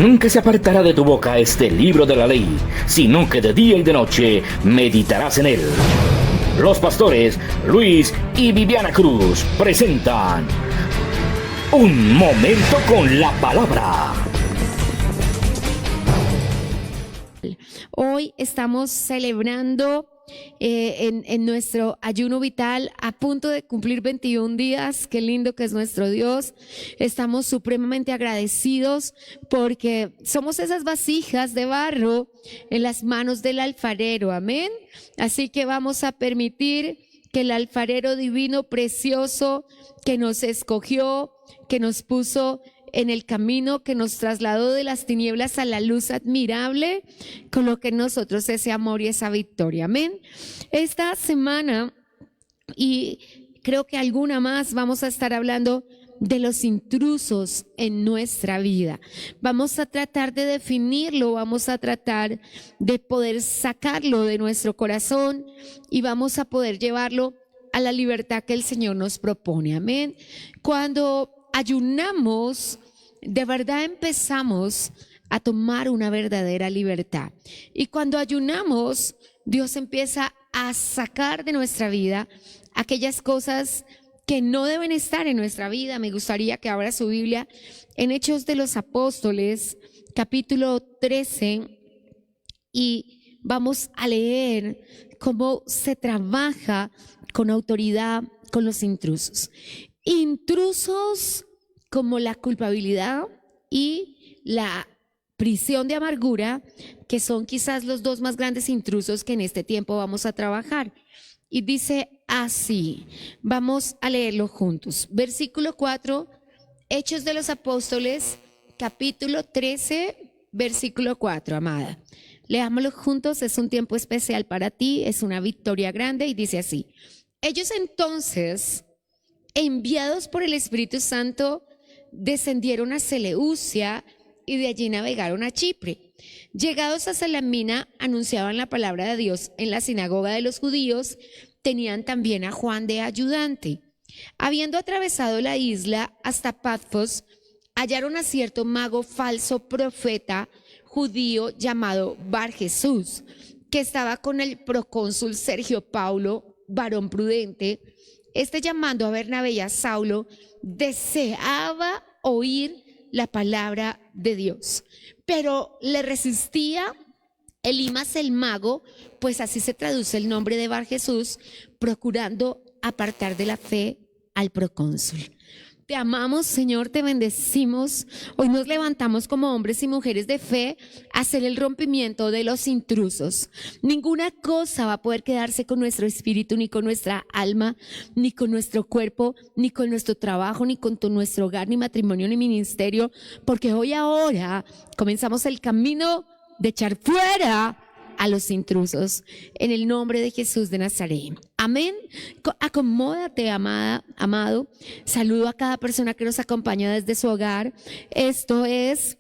Nunca se apartará de tu boca este libro de la ley, sino que de día y de noche meditarás en él. Los pastores Luis y Viviana Cruz presentan Un Momento con la Palabra. Hoy estamos celebrando en nuestro ayuno vital, a punto de cumplir 21 días. Qué lindo que es nuestro Dios. Estamos supremamente agradecidos porque somos esas vasijas de barro en las manos del alfarero. Amén. Así que vamos a permitir que el alfarero divino, precioso, que nos escogió, que nos puso en el camino, que nos trasladó de las tinieblas a la luz admirable, coloque en nosotros ese amor y esa victoria. Amén. Esta semana, y creo que alguna más, vamos a estar hablando de los intrusos en nuestra vida. Vamos a tratar de definirlo, vamos a tratar de poder sacarlo de nuestro corazón y vamos a poder llevarlo a la libertad que el Señor nos propone. Amén. Cuando ayunamos, de verdad empezamos a tomar una verdadera libertad. Y cuando ayunamos, Dios empieza a sacar de nuestra vida aquellas cosas que no deben estar en nuestra vida. Me gustaría que abra su Biblia en Hechos de los Apóstoles, capítulo 13, y vamos a leer cómo se trabaja con autoridad con los intrusos. Intrusos como la culpabilidad y la prisión de amargura, que son quizás los dos más grandes intrusos que en este tiempo vamos a trabajar. Y dice así, vamos a leerlo juntos. Versículo 4, Hechos de los Apóstoles, capítulo 13, versículo 4, amada. Leámoslo juntos, es un tiempo especial para ti, es una victoria grande, y dice así. Ellos entonces, enviados por el Espíritu Santo, descendieron a Seleucia y de allí navegaron a Chipre. Llegados a Salamina, anunciaban la palabra de Dios en la sinagoga de los judíos. Tenían también a Juan de ayudante. Habiendo atravesado la isla hasta Pafos, hallaron a cierto mago falso profeta judío llamado Bar Jesús, que estaba con el procónsul Sergio Paulo, varón prudente. Este, llamando a Bernabé y a Saulo, deseaba oír la palabra de Dios, pero le resistía Elimas el mago, pues así se traduce el nombre de Bar Jesús, procurando apartar de la fe al procónsul. Te amamos, Señor, te bendecimos. Hoy nos levantamos como hombres y mujeres de fe a hacer el rompimiento de los intrusos. Ninguna cosa va a poder quedarse con nuestro espíritu, ni con nuestra alma, ni con nuestro cuerpo, ni con nuestro trabajo, ni con nuestro hogar, ni matrimonio, ni ministerio, porque hoy ahora comenzamos el camino de echar fuera a los intrusos, en el nombre de Jesús de Nazaret. Amén. Acomódate, amada, amado. Saludo a cada persona que nos acompaña desde su hogar. Esto es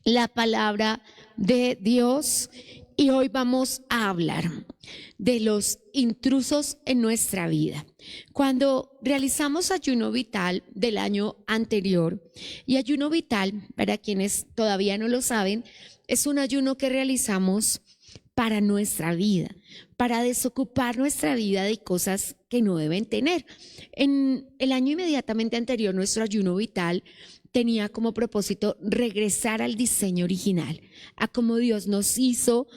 la palabra de Dios y hoy vamos a hablar de los intrusos en nuestra vida. Cuando realizamos ayuno vital del año anterior, y ayuno vital, para quienes todavía no lo saben, es un ayuno que realizamos para nuestra vida, para desocupar nuestra vida de cosas que no deben tener. En el año inmediatamente anterior, nuestro ayuno vital tenía como propósito regresar al diseño original, a cómo Dios nos hizo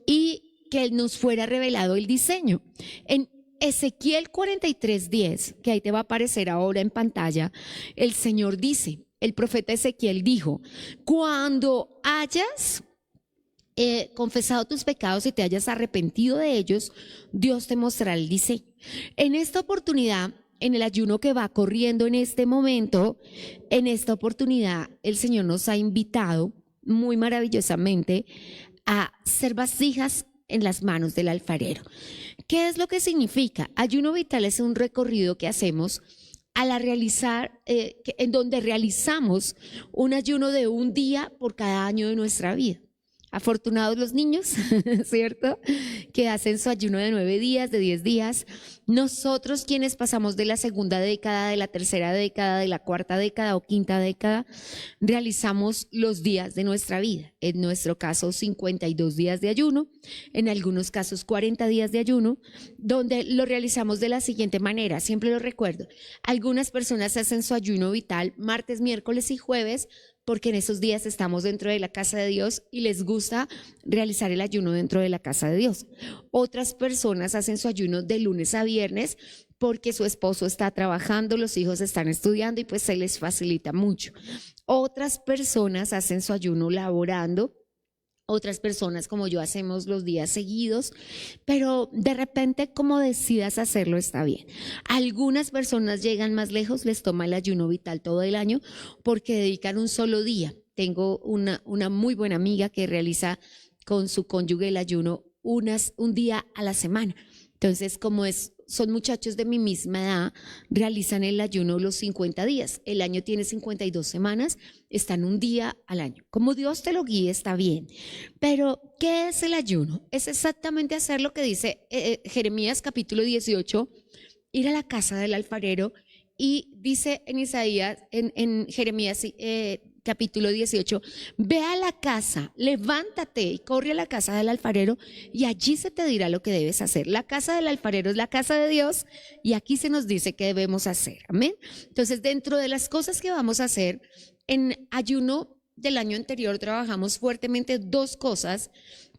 y que Él nos fuera revelado el diseño. En Ezequiel 43:10, que ahí te va a aparecer ahora en pantalla, el Señor dice, el profeta Ezequiel dijo, cuando hayas confesado tus pecados y te hayas arrepentido de ellos, Dios te mostrará el diseño. En esta oportunidad, en el ayuno que va corriendo en este momento, en esta oportunidad el Señor nos ha invitado muy maravillosamente a ser vasijas en las manos del alfarero. ¿Qué es lo que significa? Ayuno vital es un recorrido que hacemos en donde realizamos un ayuno de un día por cada año de nuestra vida. Afortunados los niños, ¿cierto? Que hacen su ayuno de 9 días, de 10 días. Nosotros quienes pasamos de la segunda década, de la tercera década, de la cuarta década o quinta década, realizamos los días de nuestra vida. En nuestro caso, 52 días de ayuno, en algunos casos 40 días de ayuno, donde lo realizamos de la siguiente manera, siempre lo recuerdo. Algunas personas hacen su ayuno vital martes, miércoles y jueves, porque en esos días estamos dentro de la casa de Dios y les gusta realizar el ayuno dentro de la casa de Dios. Otras personas hacen su ayuno de lunes a viernes porque su esposo está trabajando, los hijos están estudiando y pues se les facilita mucho. Otras personas hacen su ayuno laborando. Otras personas como yo hacemos los días seguidos, pero de repente como decidas hacerlo está bien. Algunas personas llegan más lejos, les toma el ayuno vital todo el año porque dedican un solo día. Tengo una muy buena amiga que realiza con su cónyuge el ayuno un día a la semana. Entonces, son muchachos de mi misma edad, realizan el ayuno los 50 días. El año tiene 52 semanas, están un día al año. Como Dios te lo guíe, está bien. Pero, ¿qué es el ayuno? Es exactamente hacer lo que dice Jeremías capítulo 18, ir a la casa del alfarero, y dice en Isaías, en Jeremías capítulo 18, ve a la casa, levántate y corre a la casa del alfarero y allí se te dirá lo que debes hacer. La casa del alfarero es la casa de Dios y aquí se nos dice qué debemos hacer. Amén. Entonces, dentro de las cosas que vamos a hacer, en ayuno del año anterior trabajamos fuertemente dos cosas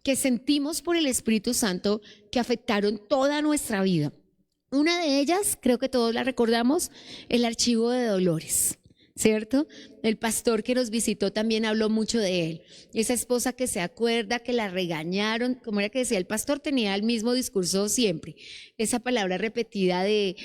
que sentimos por el Espíritu Santo que afectaron toda nuestra vida. Una de ellas, creo que todos la recordamos, el archivo de dolores, ¿cierto? El pastor que nos visitó también habló mucho de él. Esa esposa que se acuerda que la regañaron, como era que decía, el pastor tenía el mismo discurso siempre. Esa palabra repetida de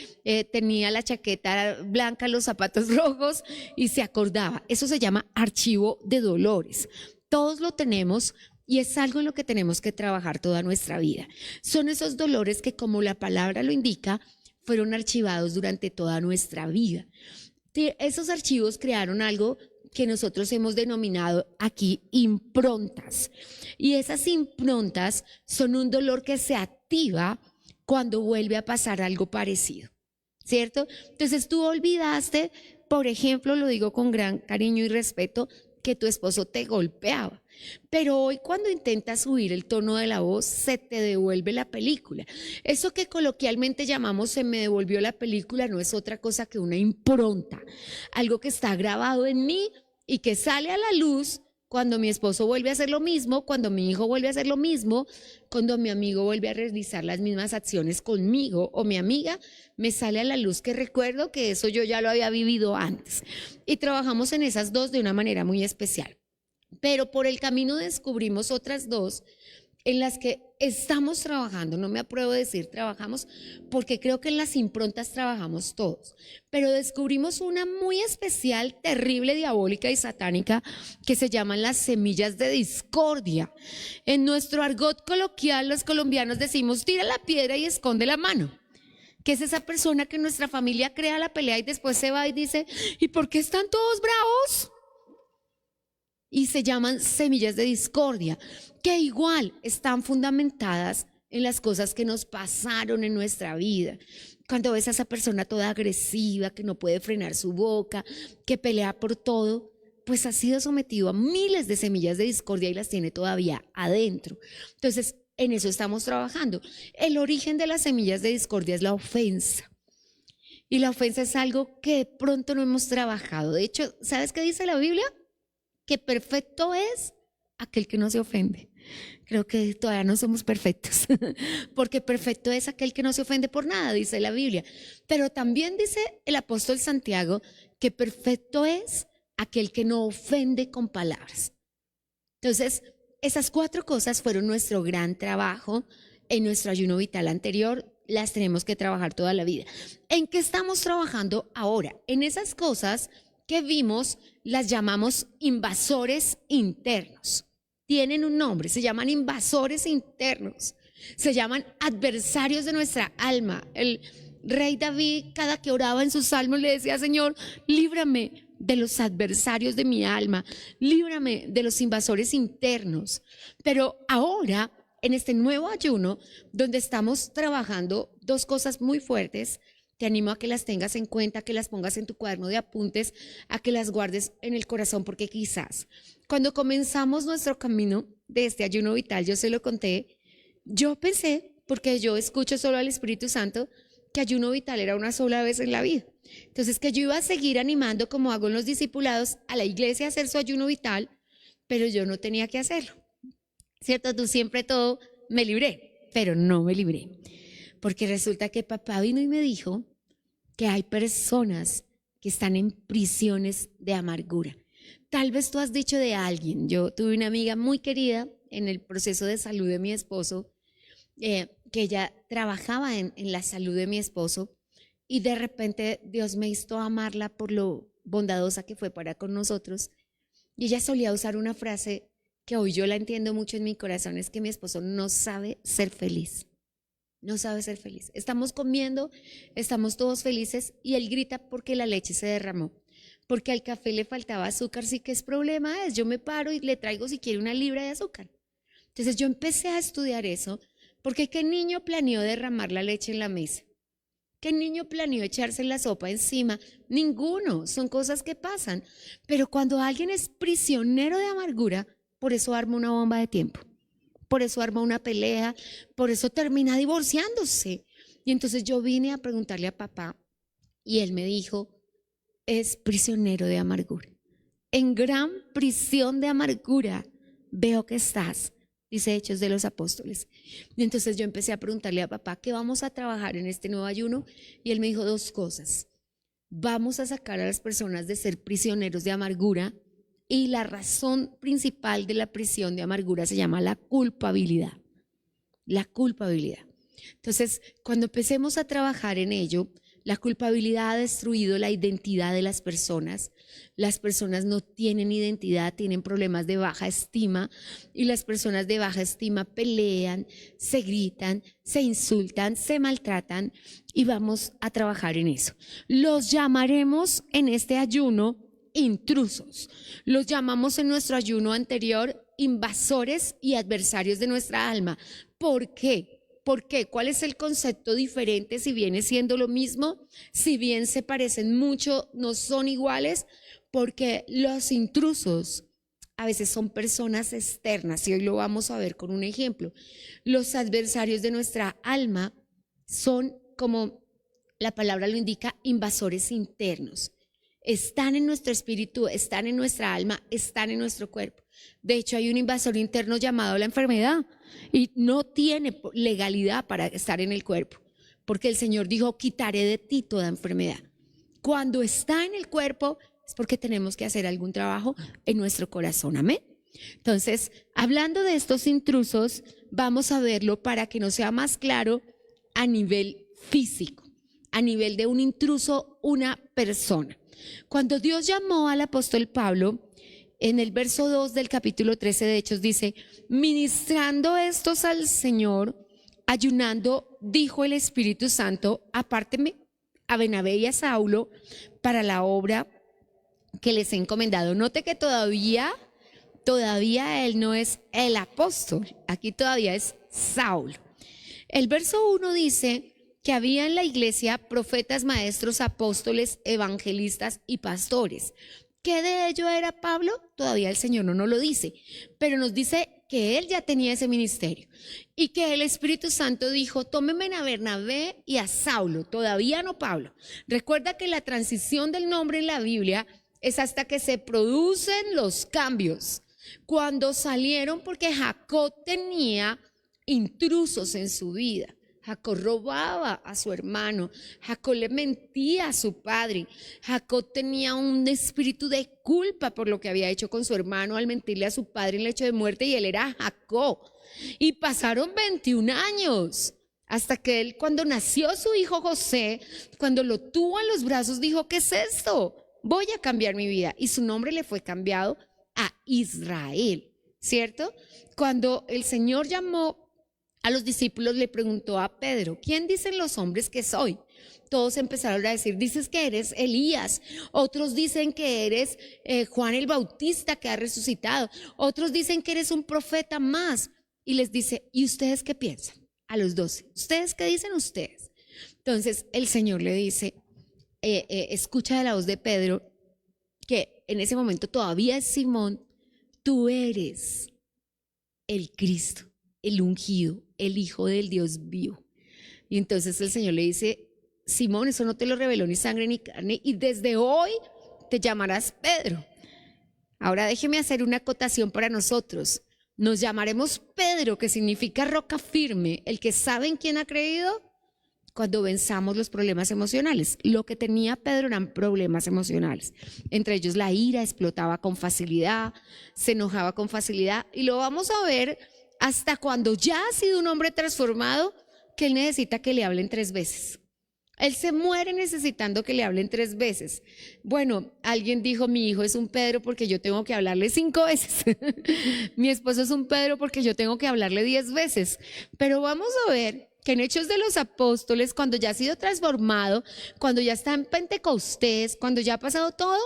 tenía la chaqueta blanca, los zapatos rojos y se acordaba. Eso se llama archivo de dolores. Todos lo tenemos. Y es algo en lo que tenemos que trabajar toda nuestra vida. Son esos dolores que, como la palabra lo indica, fueron archivados durante toda nuestra vida. Esos archivos crearon algo que nosotros hemos denominado aquí improntas. Y esas improntas son un dolor que se activa cuando vuelve a pasar algo parecido, ¿cierto? Entonces tú olvidaste, por ejemplo, lo digo con gran cariño y respeto, que tu esposo te golpeaba. Pero hoy cuando intentas subir el tono de la voz, se te devuelve la película. Eso que coloquialmente llamamos se me devolvió la película no es otra cosa que una impronta. Algo que está grabado en mí y que sale a la luz cuando mi esposo vuelve a hacer lo mismo, cuando mi hijo vuelve a hacer lo mismo, cuando mi amigo vuelve a realizar las mismas acciones conmigo o mi amiga, me sale a la luz que recuerdo que eso yo ya lo había vivido antes. Y trabajamos en esas dos de una manera muy especial. Pero por el camino descubrimos otras dos en las que estamos trabajando, no me apruebo de decir trabajamos, porque creo que en las improntas trabajamos todos, pero descubrimos una muy especial, terrible, diabólica y satánica que se llaman las semillas de discordia. En nuestro argot coloquial, los colombianos decimos, tira la piedra y esconde la mano. Que es esa persona que en nuestra familia crea la pelea y después se va y dice, ¿y por qué están todos bravos? Y se llaman semillas de discordia, que igual están fundamentadas en las cosas que nos pasaron en nuestra vida. Cuando ves a esa persona toda agresiva, que no puede frenar su boca, que pelea por todo, pues ha sido sometido a miles de semillas de discordia y las tiene todavía adentro. Entonces, en eso estamos trabajando. El origen de las semillas de discordia es la ofensa. Y la ofensa es algo que de pronto no hemos trabajado. De hecho, ¿sabes qué dice la Biblia? Que perfecto es aquel que no se ofende. Creo que todavía no somos perfectos, porque perfecto es aquel que no se ofende por nada, dice la Biblia. Pero también dice el apóstol Santiago que perfecto es aquel que no ofende con palabras. Entonces, esas cuatro cosas fueron nuestro gran trabajo en nuestro ayuno vital anterior. Las tenemos que trabajar toda la vida. ¿En qué estamos trabajando ahora? En esas cosas que vimos, las llamamos invasores internos. Tienen un nombre, se llaman invasores internos, se llaman adversarios de nuestra alma. El rey David, cada que oraba en sus salmos, le decía, Señor, líbrame de los adversarios de mi alma, líbrame de los invasores internos. Pero ahora, en este nuevo ayuno, donde estamos trabajando dos cosas muy fuertes. Te animo a que las tengas en cuenta, que las pongas en tu cuaderno de apuntes, a que las guardes en el corazón, porque quizás cuando comenzamos nuestro camino de este ayuno vital, yo se lo conté, yo pensé, porque yo escucho solo al Espíritu Santo, que ayuno vital era una sola vez en la vida. Entonces, que yo iba a seguir animando, como hago en los discipulados, a la iglesia a hacer su ayuno vital, pero yo no tenía que hacerlo. ¿Cierto? Tú siempre todo, me libré, pero no me libré. Porque resulta que papá vino y me dijo que hay personas que están en prisiones de amargura. Tal vez tú has dicho de alguien, yo tuve una amiga muy querida en el proceso de salud de mi esposo, que ella trabajaba en la salud de mi esposo, y de repente Dios me hizo amarla por lo bondadosa que fue para con nosotros. Y ella solía usar una frase que hoy yo la entiendo mucho en mi corazón, es que mi esposo no sabe ser feliz. No sabe ser feliz. Estamos comiendo, estamos todos felices y él grita porque la leche se derramó, porque al café le faltaba azúcar. Sí, que es problema es, yo me paro y le traigo si quiere una libra de azúcar. Entonces yo empecé a estudiar eso, porque ¿qué niño planeó derramar la leche en la mesa? ¿Qué niño planeó echarse la sopa encima? Ninguno, son cosas que pasan. Pero cuando alguien es prisionero de amargura, por eso arma una bomba de tiempo. Por eso arma una pelea, por eso termina divorciándose. Y entonces yo vine a preguntarle a papá y él me dijo, es prisionero de amargura. En gran prisión de amargura veo que estás, dice Hechos de los Apóstoles. Y entonces yo empecé a preguntarle a papá, ¿qué vamos a trabajar en este nuevo ayuno? Y él me dijo dos cosas. Vamos a sacar a las personas de ser prisioneros de amargura. Y la razón principal de la prisión de amargura se llama la culpabilidad. La culpabilidad. Entonces, cuando empecemos a trabajar en ello, la culpabilidad ha destruido la identidad de las personas. Las personas no tienen identidad, tienen problemas de baja estima, y las personas de baja estima pelean, se gritan, se insultan, se maltratan, y vamos a trabajar en eso. Los llamaremos en este ayuno intrusos. Los llamamos en nuestro ayuno anterior invasores y adversarios de nuestra alma. ¿Por qué? ¿Por qué? ¿Cuál es el concepto diferente si viene siendo lo mismo? Si bien se parecen mucho, no son iguales, porque los intrusos a veces son personas externas, y hoy lo vamos a ver con un ejemplo. Los adversarios de nuestra alma son, como la palabra lo indica, invasores internos. Están en nuestro espíritu, están en nuestra alma, están en nuestro cuerpo. De hecho, hay un invasor interno llamado la enfermedad y no tiene legalidad para estar en el cuerpo, porque el Señor dijo, quitaré de ti toda enfermedad. Cuando está en el cuerpo es porque tenemos que hacer algún trabajo en nuestro corazón. Amén. Entonces, hablando de estos intrusos, vamos a verlo para que nos sea más claro a nivel físico, a nivel de un intruso, una persona. Cuando Dios llamó al apóstol Pablo, en el verso 2 del capítulo 13 de Hechos dice, ministrando estos al Señor, ayunando, dijo el Espíritu Santo, apárteme a Bernabé y a Saulo para la obra que les he encomendado. Note que todavía él no es el apóstol, aquí todavía es Saulo. El verso 1 dice que había en la iglesia profetas, maestros, apóstoles, evangelistas y pastores. ¿Qué de ello era Pablo? Todavía el Señor no nos lo dice, pero nos dice que él ya tenía ese ministerio y que el Espíritu Santo dijo, tómenme a Bernabé y a Saulo, todavía no Pablo. Recuerda que la transición del nombre en la Biblia es hasta que se producen los cambios. Cuando salieron, porque Jacob tenía intrusos en su vida. Jacob robaba a su hermano, Jacob le mentía a su padre, Jacob tenía un espíritu de culpa por lo que había hecho con su hermano al mentirle a su padre en el lecho de muerte, y él era Jacob. Y pasaron 21 años hasta que él, cuando nació su hijo José, cuando lo tuvo en los brazos, dijo, ¿qué es esto? Voy a cambiar mi vida. Y su nombre le fue cambiado a Israel, ¿cierto? Cuando el Señor llamó a los discípulos, le preguntó a Pedro, ¿quién dicen los hombres que soy? Todos empezaron a decir, dices que eres Elías, otros dicen que eres Juan el Bautista que ha resucitado, otros dicen que eres un profeta más. y les dice, ¿y ustedes qué piensan? A los 12, ¿ustedes qué dicen ustedes? Entonces el Señor le dice, escucha de la voz de Pedro, que en ese momento todavía es Simón, tú eres el Cristo, el ungido, el Hijo del Dios vivo. Y entonces el Señor le dice, Simón, eso no te lo reveló ni sangre ni carne, y desde hoy te llamarás Pedro. Ahora déjeme hacer una acotación para nosotros. Nos llamaremos Pedro, que significa roca firme, el que sabe en quién ha creído, cuando venzamos los problemas emocionales. Lo que tenía Pedro eran problemas emocionales. Entre ellos la ira, explotaba con facilidad, se enojaba con facilidad, y lo vamos a ver hasta cuando ya ha sido un hombre transformado, que él necesita que le hablen 3 veces. Él se muere necesitando que le hablen 3 veces. Bueno, alguien dijo, mi hijo es un Pedro porque yo tengo que hablarle 5 veces. Mi esposo es un Pedro porque yo tengo que hablarle 10 veces. Pero vamos a ver que en Hechos de los Apóstoles, cuando ya ha sido transformado, cuando ya está en Pentecostés, cuando ya ha pasado todo,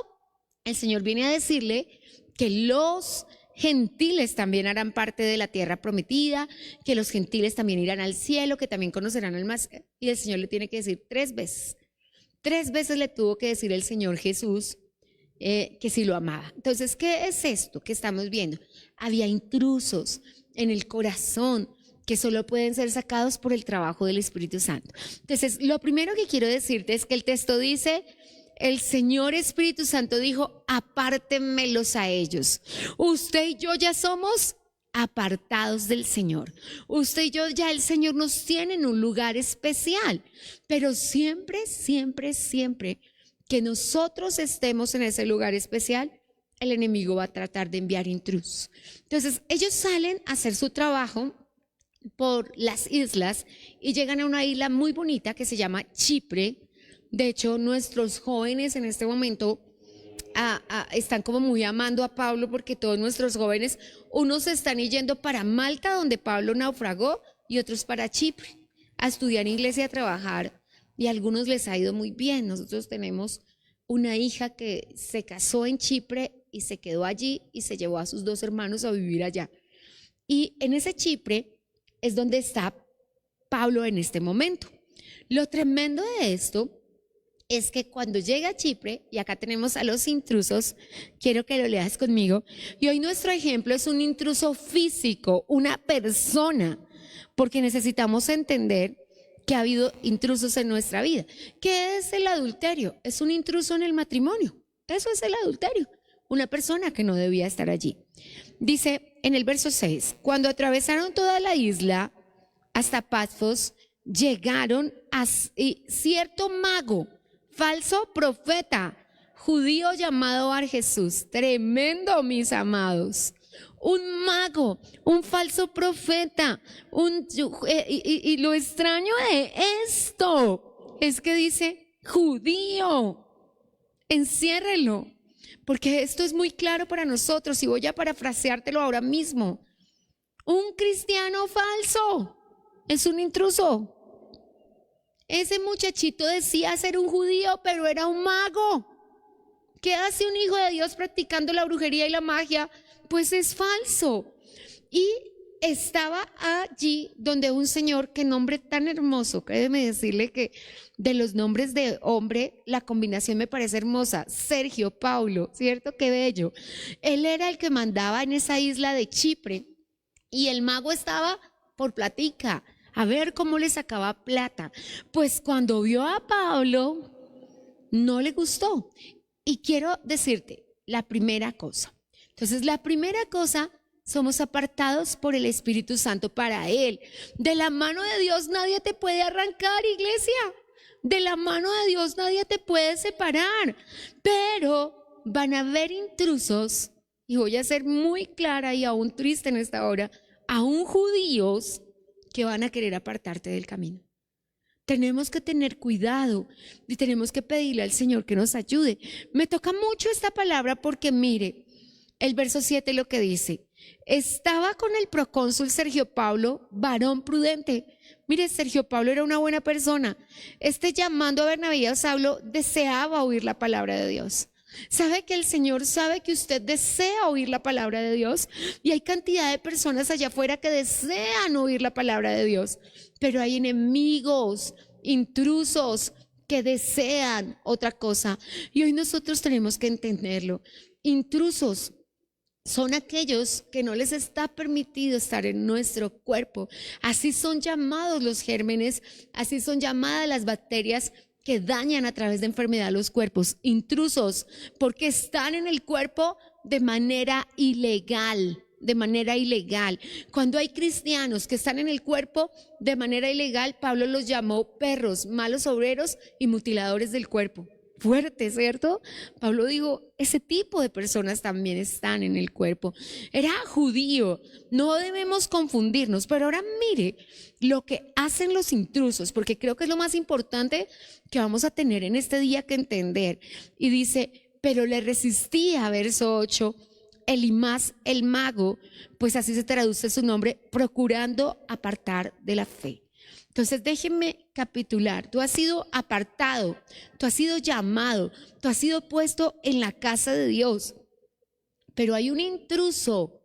el Señor viene a decirle que los gentiles también harán parte de la tierra prometida, que los gentiles también irán al cielo, que también conocerán al más. Y el Señor le tiene que decir 3 veces. 3 veces le tuvo que decir el Señor Jesús que sí lo amaba. Entonces, ¿qué es esto que estamos viendo? Había intrusos en el corazón que solo pueden ser sacados por el trabajo del Espíritu Santo. Entonces, lo primero que quiero decirte es que el texto dice, el Señor Espíritu Santo dijo, apártenmelos a ellos. Usted y yo ya somos apartados del Señor. Usted y yo ya el Señor nos tiene en un lugar especial, pero siempre, siempre, siempre que nosotros estemos en ese lugar especial, el enemigo va a tratar de enviar intrusos. Entonces, ellos salen a hacer su trabajo por las islas y llegan a una isla muy bonita que se llama Chipre. De hecho, nuestros jóvenes en este momento están como muy amando a Pablo, porque todos nuestros jóvenes, unos están yendo para Malta, donde Pablo naufragó, y otros para Chipre, a estudiar inglés y a trabajar, y a algunos les ha ido muy bien. Nosotros tenemos una hija que se casó en Chipre y se quedó allí y se llevó a sus 2 hermanos a vivir allá. Y en ese Chipre es donde está Pablo en este momento. Lo tremendo de esto es que cuando llega a Chipre, y acá tenemos a los intrusos, quiero que lo leas conmigo, y hoy nuestro ejemplo es un intruso físico, una persona, porque necesitamos entender que ha habido intrusos en nuestra vida. ¿Qué es el adulterio? Es un intruso en el matrimonio. Eso es el adulterio, una persona que no debía estar allí. Dice en el verso 6, cuando atravesaron toda la isla hasta Pafos, llegaron a cierto mago, falso profeta, judío llamado Bar-Jesús. Tremendo, mis amados. Un mago, un falso profeta. Y lo extraño de esto es que dice judío. Enciérrelo, porque esto es muy claro para nosotros, y voy a parafraseártelo ahora mismo. Un cristiano falso es un intruso. Ese muchachito decía ser un judío, pero era un mago. ¿Qué hace un hijo de Dios practicando la brujería y la magia? Pues es falso. Y estaba allí donde un señor, qué nombre tan hermoso, déjeme decirle que de los nombres de hombre, la combinación me parece hermosa. Sergio Paulo, ¿cierto? Qué bello. Él era el que mandaba en esa isla de Chipre, y el mago estaba por platica, a ver cómo le sacaba plata. Pues cuando vio a Pablo, no le gustó. Y quiero decirte la primera cosa. Entonces, la primera cosa, somos apartados por el Espíritu Santo para Él. De la mano de Dios nadie te puede arrancar, iglesia. De la mano de Dios nadie te puede separar. Pero van a haber intrusos, y voy a ser muy clara y aún triste en esta hora, aún judíos que van a querer apartarte del camino. Tenemos que tener cuidado y tenemos que pedirle al Señor que nos ayude. Me toca mucho esta palabra porque mire, el verso 7 lo que dice, estaba con el procónsul Sergio Paulo, varón prudente. Mire, Sergio Paulo era una buena persona. Llamando a Bernabé y a Saulo, deseaba oír la palabra de Dios. Sabe que el Señor sabe que usted desea oír la palabra de Dios y hay cantidad de personas allá afuera que desean oír la palabra de Dios, pero hay enemigos, intrusos que desean otra cosa y hoy nosotros tenemos que entenderlo. Intrusos son aquellos que no les está permitido estar en nuestro cuerpo. Así son llamados los gérmenes, así son llamadas las bacterias que dañan a través de enfermedad los cuerpos. Intrusos, porque están en el cuerpo de manera ilegal. De manera ilegal. Cuando hay cristianos que están en el cuerpo de manera ilegal, Pablo los llamó perros, malos obreros y mutiladores del cuerpo. Fuerte, ¿cierto? Pablo dijo, ese tipo de personas también están en el cuerpo. Era judío, no debemos confundirnos, pero ahora mire lo que hacen los intrusos, porque creo que es lo más importante que vamos a tener en este día que entender. Y dice, pero le resistía, verso 8, Elimas el mago, pues así se traduce su nombre, procurando apartar de la fe. Entonces déjenme capitular, tú has sido apartado, tú has sido llamado, tú has sido puesto en la casa de Dios, pero hay un intruso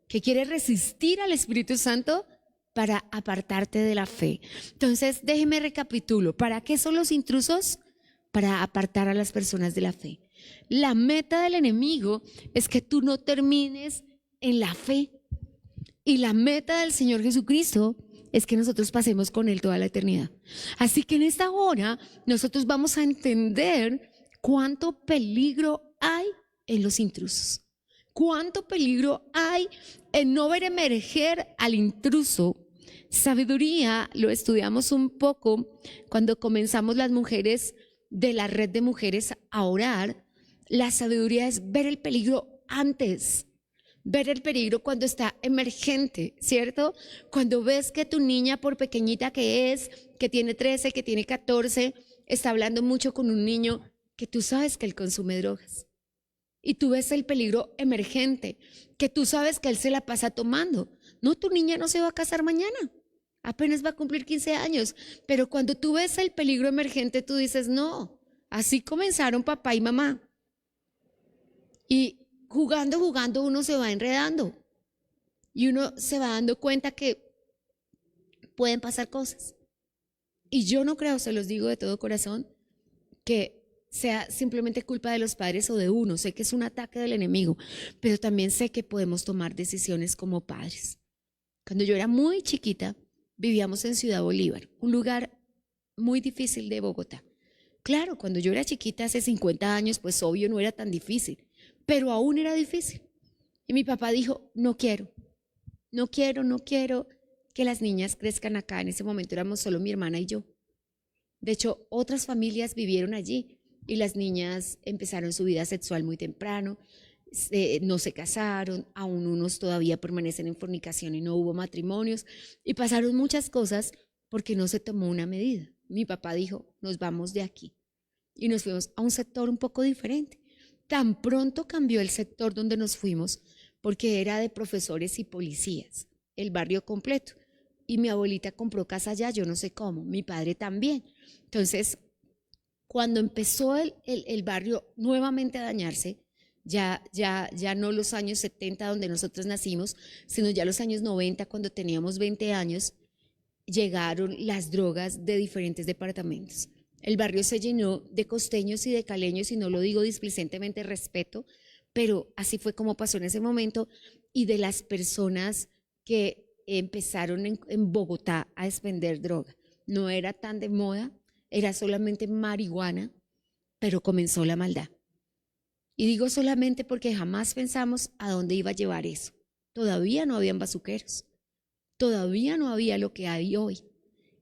que quiere resistir al Espíritu Santo para apartarte de la fe. Entonces déjenme recapitulo, ¿para qué son los intrusos? Para apartar a las personas de la fe. La meta del enemigo es que tú no termines en la fe y la meta del Señor Jesucristo es que nosotros pasemos con Él toda la eternidad. Así que en esta hora nosotros vamos a entender cuánto peligro hay en los intrusos. Cuánto peligro hay en no ver emerger al intruso. Sabiduría lo estudiamos un poco cuando comenzamos las mujeres de la red de mujeres a orar. La sabiduría es ver el peligro antes. Ver el peligro cuando está emergente, ¿cierto? Cuando ves que tu niña, por pequeñita que es, que tiene 13, que tiene 14, está hablando mucho con un niño que tú sabes que él consume drogas. Y tú ves el peligro emergente, que tú sabes que él se la pasa tomando. No, tu niña no se va a casar mañana, apenas va a cumplir 15 años. Pero cuando tú ves el peligro emergente, tú dices, no, así comenzaron papá y mamá. Y jugando uno se va enredando y uno se va dando cuenta que pueden pasar cosas. Y yo no creo, se los digo de todo corazón, que sea simplemente culpa de los padres o de uno. Sé que es un ataque del enemigo, pero también sé que podemos tomar decisiones como padres. Cuando yo era muy chiquita, vivíamos en Ciudad Bolívar, un lugar muy difícil de Bogotá. Claro, cuando yo era chiquita, hace 50 años, pues obvio no era tan difícil, pero aún era difícil. Y mi papá dijo, no quiero que las niñas crezcan acá. En ese momento éramos solo mi hermana y yo. De hecho, otras familias vivieron allí y las niñas empezaron su vida sexual muy temprano, no se casaron, aún unos todavía permanecen en fornicación y no hubo matrimonios y pasaron muchas cosas porque no se tomó una medida. Mi papá dijo, nos vamos de aquí y nos fuimos a un sector un poco diferente. Tan pronto cambió el sector donde nos fuimos porque era de profesores y policías, el barrio completo. Y mi abuelita compró casa allá, yo no sé cómo, mi padre también. Entonces, cuando empezó el barrio nuevamente a dañarse, ya no los años 70 donde nosotros nacimos, sino ya los años 90 cuando teníamos 20 años, llegaron las drogas de diferentes departamentos. El barrio se llenó de costeños y de caleños, y no lo digo displicentemente, respeto, pero así fue como pasó en ese momento, y de las personas que empezaron en Bogotá a expender droga. No era tan de moda, era solamente marihuana, pero comenzó la maldad. Y digo solamente porque jamás pensamos a dónde iba a llevar eso. Todavía no habían bazuqueros, todavía no había lo que hay hoy.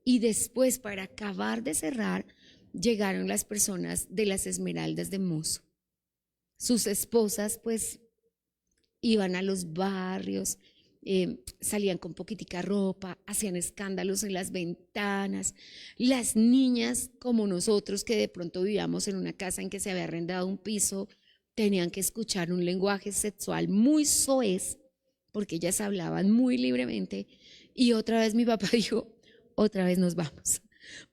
Y después, para acabar de cerrar, llegaron las personas de las Esmeraldas de Mozo. Sus esposas pues iban a los barrios, salían con poquitica ropa, hacían escándalos en las ventanas. Las niñas como nosotros que de pronto vivíamos en una casa en que se había arrendado un piso, tenían que escuchar un lenguaje sexual muy soez porque ellas hablaban muy libremente. Y otra vez mi papá dijo, otra vez nos vamos,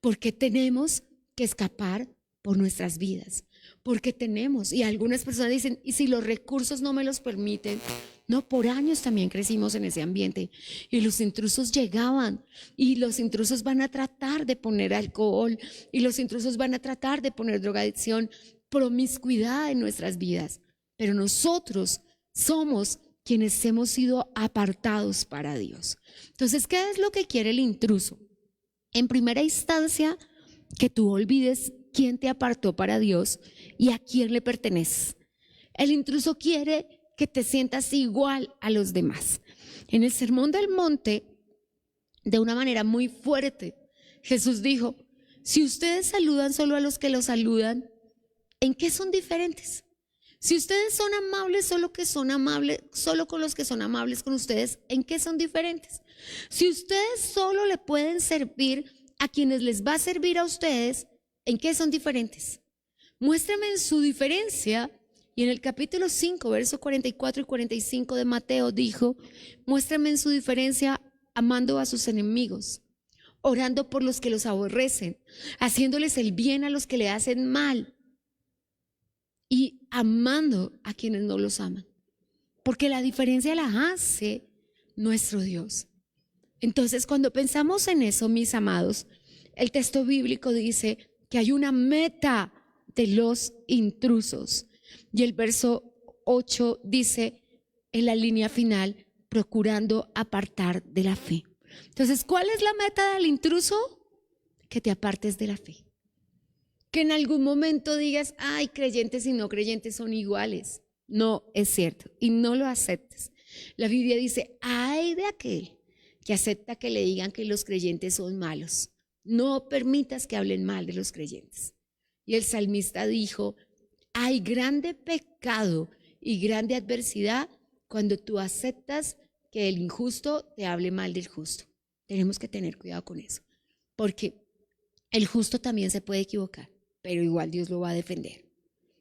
porque tenemos que escapar por nuestras vidas, porque tenemos. Y algunas personas dicen, ¿y si los recursos no me los permiten? No, por años también crecimos en ese ambiente y los intrusos llegaban y los intrusos van a tratar de poner alcohol y los intrusos van a tratar de poner drogadicción, promiscuidad en nuestras vidas. Pero nosotros somos quienes hemos sido apartados para Dios. Entonces, ¿qué es lo que quiere el intruso? En primera instancia, que tú olvides quién te apartó para Dios y a quién le perteneces. El intruso quiere que te sientas igual a los demás. En el Sermón del Monte, de una manera muy fuerte, Jesús dijo, si ustedes saludan solo a los que los saludan, ¿en qué son diferentes? Si ustedes son amables solo con los que son amables con ustedes, ¿en qué son diferentes? Si ustedes solo le pueden servir a quienes les va a servir a ustedes, ¿en qué son diferentes? Muéstrame su diferencia. Y en el capítulo 5, versos 44 y 45 de Mateo dijo, muéstrame su diferencia amando a sus enemigos, orando por los que los aborrecen, haciéndoles el bien a los que le hacen mal y amando a quienes no los aman. Porque la diferencia la hace nuestro Dios. Entonces, cuando pensamos en eso, mis amados, el texto bíblico dice que hay una meta de los intrusos. Y el verso 8 dice en la línea final, procurando apartar de la fe. Entonces, ¿cuál es la meta del intruso? Que te apartes de la fe. Que en algún momento digas, ay, creyentes y no creyentes son iguales. No es cierto y no lo aceptes. La Biblia dice, ay de aquel que acepta que le digan que los creyentes son malos. No permitas que hablen mal de los creyentes. Y el salmista dijo, hay grande pecado y grande adversidad cuando tú aceptas que el injusto te hable mal del justo. Tenemos que tener cuidado con eso, porque el justo también se puede equivocar, pero igual Dios lo va a defender.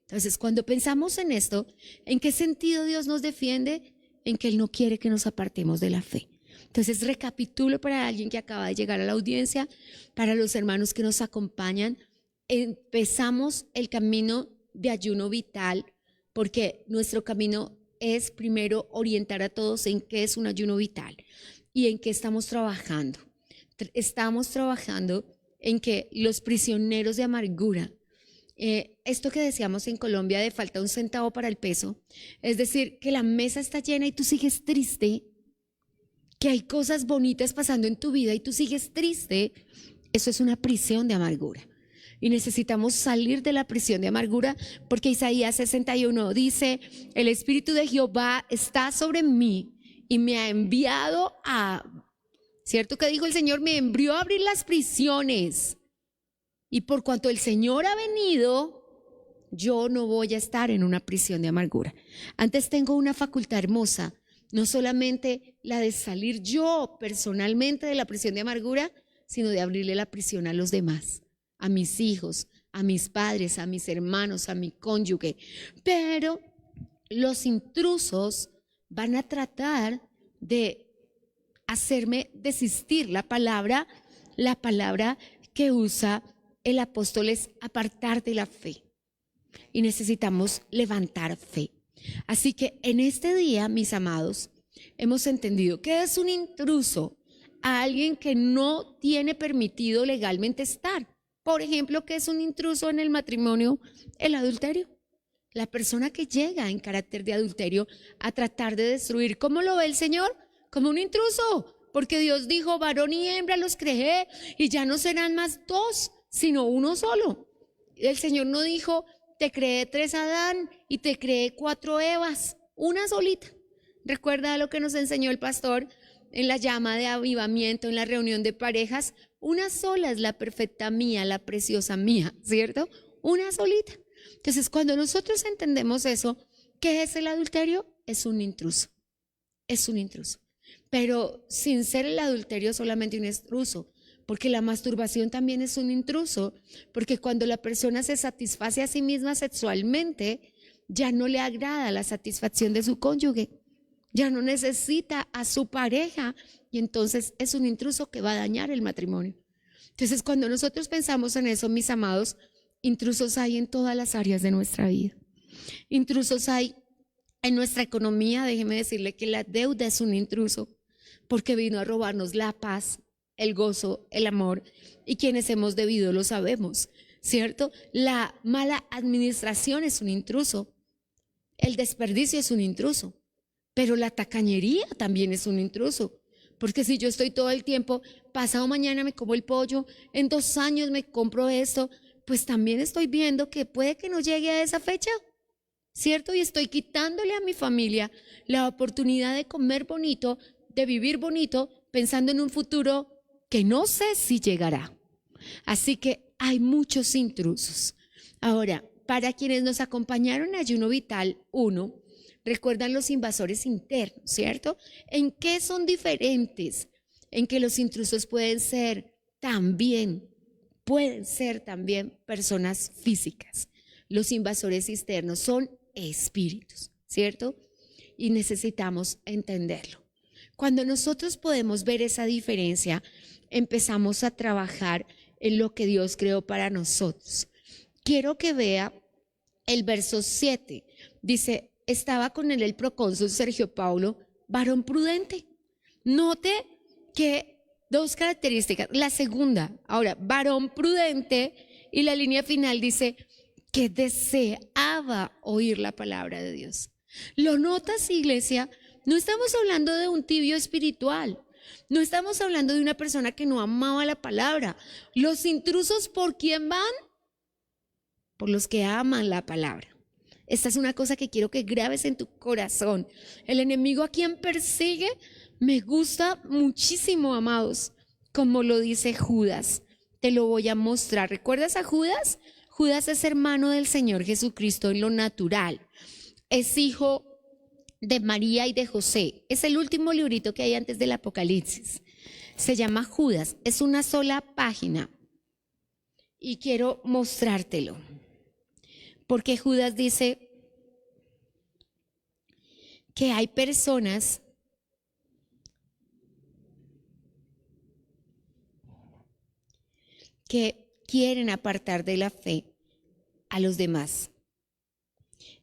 Entonces, cuando pensamos en esto, ¿en qué sentido Dios nos defiende? En que Él no quiere que nos apartemos de la fe. Entonces, recapitulo para alguien que acaba de llegar a la audiencia, para los hermanos que nos acompañan. Empezamos el camino de ayuno vital, porque nuestro camino es primero orientar a todos en qué es un ayuno vital y en qué estamos trabajando. Estamos trabajando en que los prisioneros de amargura, esto que decíamos en Colombia de falta un centavo para el peso, es decir, que la mesa está llena y tú sigues triste, que hay cosas bonitas pasando en tu vida y tú sigues triste, eso es una prisión de amargura. Y necesitamos salir de la prisión de amargura, porque Isaías 61 dice, el Espíritu de Jehová está sobre mí y me ha enviado a, ¿cierto que dijo el Señor? Me envió a abrir las prisiones. Y por cuanto el Señor ha venido, yo no voy a estar en una prisión de amargura. Antes tengo una facultad hermosa, no solamente la de salir yo personalmente de la prisión de amargura, sino de abrirle la prisión a los demás. A mis hijos, a mis padres, a mis hermanos, a mi cónyuge. Pero los intrusos van a tratar de hacerme desistir. La palabra que usa el apóstol es apartar de la fe. Y necesitamos levantar fe. Así que en este día, mis amados, hemos entendido que es un intruso a alguien que no tiene permitido legalmente estar. Por ejemplo, ¿qué es un intruso en el matrimonio? El adulterio. La persona que llega en carácter de adulterio a tratar de destruir. ¿Cómo lo ve el Señor? Como un intruso. Porque Dios dijo, varón y hembra los creé y ya no serán más dos, sino uno solo. El Señor no dijo, te creé 3 Adán y te creé 4 Evas, una solita. Recuerda lo que nos enseñó el pastor en la llama de avivamiento, en la reunión de parejas. Una sola es la perfecta mía, la preciosa mía, ¿cierto? Una solita. Entonces, cuando nosotros entendemos eso, ¿qué es el adulterio? Es un intruso. Es un intruso. Pero sin ser el adulterio solamente un intruso, porque la masturbación también es un intruso, porque cuando la persona se satisface a sí misma sexualmente, ya no le agrada la satisfacción de su cónyuge, ya no necesita a su pareja y entonces es un intruso que va a dañar el matrimonio. Entonces, cuando nosotros pensamos en eso, mis amados, intrusos hay en todas las áreas de nuestra vida. Intrusos hay en nuestra economía. Déjeme decirle que la deuda es un intruso porque vino a robarnos la paz, el gozo, el amor, y quienes hemos debido lo sabemos, ¿cierto? La mala administración es un intruso, el desperdicio es un intruso, pero la tacañería también es un intruso, porque si yo estoy todo el tiempo, pasado mañana me como el pollo, en 2 años me compro esto, pues también estoy viendo que puede que no llegue a esa fecha, ¿cierto? Y estoy quitándole a mi familia la oportunidad de comer bonito, de vivir bonito, pensando en un futuro que no sé si llegará. Así que hay muchos intrusos. Ahora, para quienes nos acompañaron en Ayuno Vital 1, recuerdan los invasores internos, ¿cierto? ¿En qué son diferentes? En que los intrusos pueden ser también personas físicas. Los invasores externos son espíritus, ¿cierto? Y necesitamos entenderlo. Cuando nosotros podemos ver esa diferencia, empezamos a trabajar en lo que Dios creó para nosotros. Quiero que vea el verso 7. Dice, estaba con él el procónsul Sergio Paulo, varón prudente. Note que 2 características. La segunda, ahora, varón prudente, y la línea final dice que deseaba oír la palabra de Dios. ¿Lo notas, iglesia? No estamos hablando de un tibio espiritual. No estamos hablando de una persona que no amaba la palabra. Los intrusos, ¿por quién van? Por los que aman la palabra. Esta es una cosa que quiero que grabes en tu corazón. El enemigo a quien persigue me gusta muchísimo, amados, como lo dice Judas. Te lo voy a mostrar. ¿Recuerdas a Judas? Judas es hermano del Señor Jesucristo en lo natural. Es hijo de María y de José. Es el último librito que hay antes del Apocalipsis. Se llama Judas. Es una sola página. Y quiero mostrártelo. Porque Judas dice que hay personas que quieren apartar de la fe a los demás.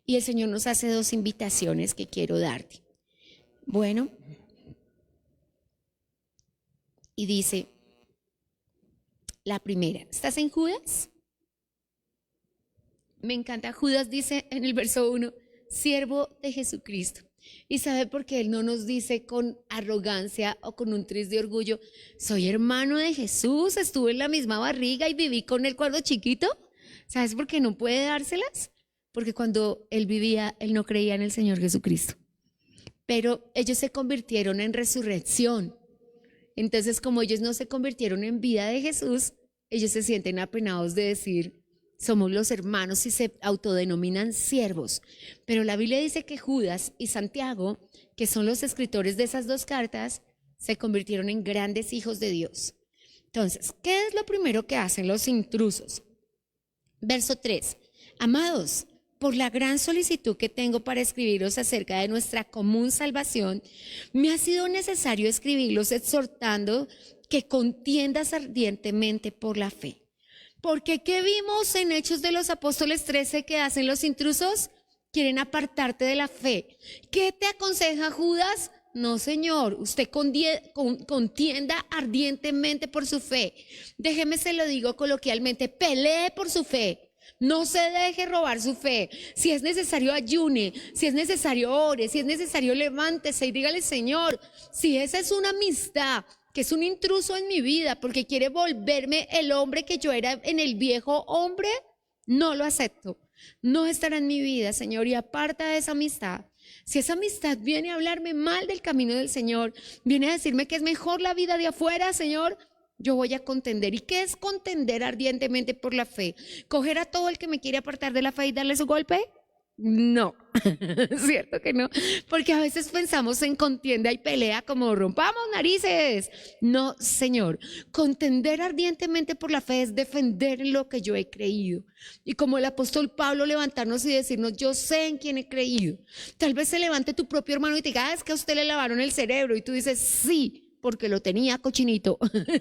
Y el Señor nos hace 2 invitaciones que quiero darte. Bueno, y dice, la primera, ¿estás en Judas? Me encanta, Judas dice en el verso 1, siervo de Jesucristo. ¿Y sabe por qué Él no nos dice con arrogancia o con un tris de orgullo, soy hermano de Jesús, estuve en la misma barriga y viví con Él cuando chiquito? ¿Sabes por qué no puede dárselas? Porque cuando Él vivía, Él no creía en el Señor Jesucristo. Pero ellos se convirtieron en resurrección. Entonces, como ellos no se convirtieron en vida de Jesús, ellos se sienten apenados de decir, somos los hermanos, y se autodenominan siervos. Pero la Biblia dice que Judas y Santiago, que son los escritores de esas 2 cartas, se convirtieron en grandes hijos de Dios. Entonces, ¿qué es lo primero que hacen los intrusos? Verso 3. Amados, por la gran solicitud que tengo para escribiros acerca de nuestra común salvación, me ha sido necesario escribirlos exhortando que contiendas ardientemente por la fe. Porque ¿qué vimos en Hechos de los Apóstoles 13 que hacen los intrusos? Quieren apartarte de la fe. ¿Qué te aconseja Judas? No, señor, usted contienda ardientemente por su fe. Déjeme se lo digo coloquialmente, pelee por su fe. No se deje robar su fe. Si es necesario, ayune. Si es necesario, ore. Si es necesario, levántese y dígale, Señor, si esa es una amistad que es un intruso en mi vida porque quiere volverme el hombre que yo era en el viejo hombre, no lo acepto. No estará en mi vida, Señor, y aparta de esa amistad. Si esa amistad viene a hablarme mal del camino del Señor, viene a decirme que es mejor la vida de afuera, Señor, yo voy a contender. ¿Y qué es contender ardientemente por la fe? ¿Coger a todo el que me quiere apartar de la fe y darle su golpe? No, cierto que no, porque a veces pensamos en contienda y pelea como rompamos narices. No, Señor, contender ardientemente por la fe es defender lo que yo he creído. Y como el apóstol Pablo, levantarnos y decirnos, yo sé en quién he creído. Tal vez se levante tu propio hermano y te diga, es que a usted le lavaron el cerebro, y tú dices, sí, porque lo tenía cochinito,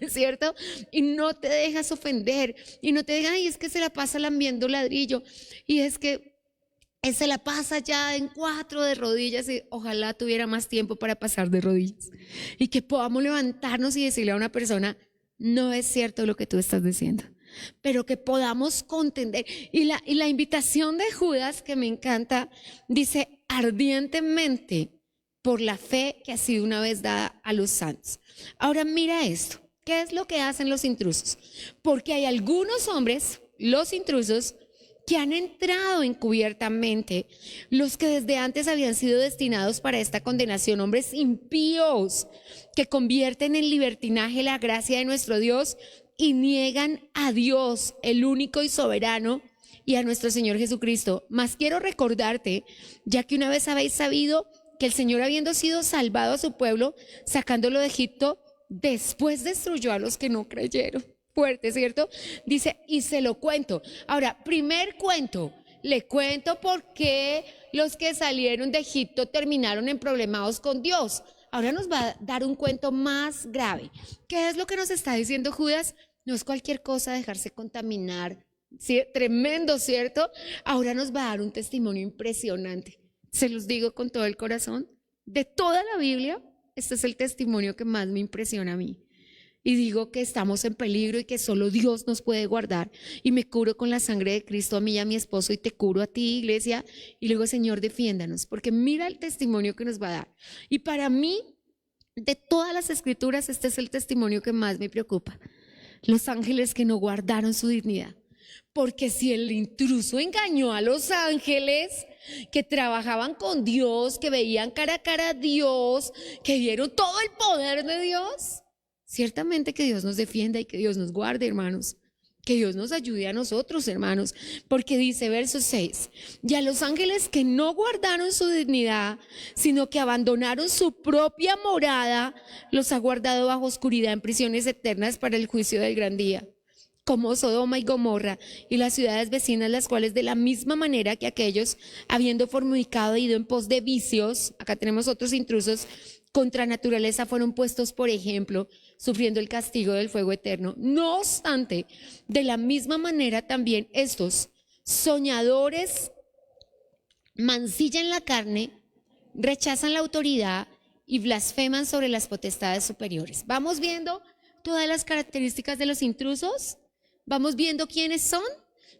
¿cierto? Y no te dejas ofender, y no te digan, ay, es que se la pasa lambiendo ladrillo, y es que se la pasa ya en 4 de rodillas, y ojalá tuviera más tiempo para pasar de rodillas, y que podamos levantarnos y decirle a una persona, no es cierto lo que tú estás diciendo, pero que podamos contender. Y la invitación de Judas, que me encanta, dice, ardientemente por la fe que ha sido una vez dada a los santos. Ahora mira esto, ¿qué es lo que hacen los intrusos? Porque hay algunos hombres, los intrusos, que han entrado encubiertamente, los que desde antes habían sido destinados para esta condenación, hombres impíos que convierten en libertinaje la gracia de nuestro Dios y niegan a Dios, el único y soberano, y a nuestro Señor Jesucristo. Mas quiero recordarte, ya que una vez habéis sabido que el Señor, habiendo sido salvado a su pueblo, sacándolo de Egipto, después destruyó a los que no creyeron. Fuerte, ¿cierto? Dice, y se lo cuento. Ahora, primer cuento, le cuento por qué los que salieron de Egipto terminaron en problemados con Dios. Ahora nos va a dar un cuento más grave. ¿Qué es lo que nos está diciendo Judas? No es cualquier cosa dejarse contaminar. ¿Sí? Tremendo, ¿cierto? Ahora nos va a dar un testimonio impresionante. Se los digo con todo el corazón. De toda la Biblia, este es el testimonio que más me impresiona a mí. Y digo que estamos en peligro y que solo Dios nos puede guardar. Y me cubro con la sangre de Cristo a mí y a mi esposo, y te cubro a ti, iglesia. Y luego, Señor, defiéndanos, porque mira el testimonio que nos va a dar. Y para mí, de todas las escrituras, este es el testimonio que más me preocupa. Los ángeles que no guardaron su dignidad. Porque si el intruso engañó a los ángeles que trabajaban con Dios, que veían cara a cara a Dios, que vieron todo el poder de Dios, ciertamente que Dios nos defienda y que Dios nos guarde, hermanos. Que Dios nos ayude a nosotros, hermanos. Porque dice verso 6, y a los ángeles que no guardaron su dignidad, sino que abandonaron su propia morada, los ha guardado bajo oscuridad en prisiones eternas para el juicio del gran día. Como Sodoma y Gomorra y las ciudades vecinas, las cuales de la misma manera que aquellos, habiendo fornicado e ido en pos de vicios, acá tenemos otros intrusos, contra naturaleza fueron puestos por ejemplo, sufriendo el castigo del fuego eterno. No obstante, de la misma manera también estos soñadores mancillan la carne, rechazan la autoridad y blasfeman sobre las potestades superiores. Vamos viendo todas las características de los intrusos, vamos viendo quiénes son,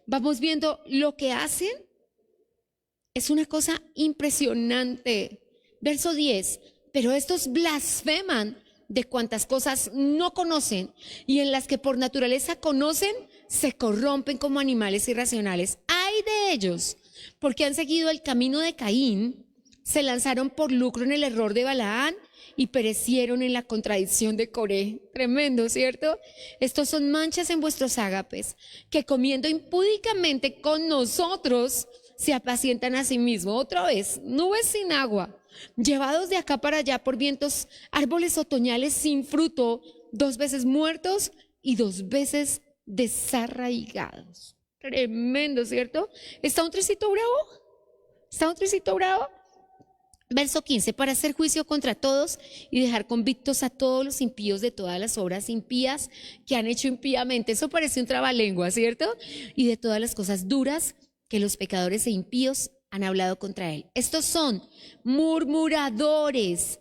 vamos viendo lo que hacen. Es una cosa impresionante. Verso 10, pero estos blasfeman de cuantas cosas no conocen, y en las que por naturaleza conocen, se corrompen como animales irracionales. ¡Ay de ellos! Porque han seguido el camino de Caín, se lanzaron por lucro en el error de Balaán y perecieron en la contradicción de Coré. Tremendo, ¿cierto? Estos son manchas en vuestros ágapes, que comiendo impúdicamente con nosotros, se apacientan a sí mismos. Otra vez, nubes sin agua, llevados de acá para allá por vientos, árboles otoñales sin fruto, 2 veces muertos y 2 veces desarraigados. Tremendo, ¿cierto? ¿Está un tricito bravo? ¿Está un tricito bravo? Verso 15, para hacer juicio contra todos y dejar convictos a todos los impíos de todas las obras impías que han hecho impíamente. Eso parece un trabalengua, ¿cierto? Y de todas las cosas duras que los pecadores e impíos han hablado contra él. Estos son murmuradores,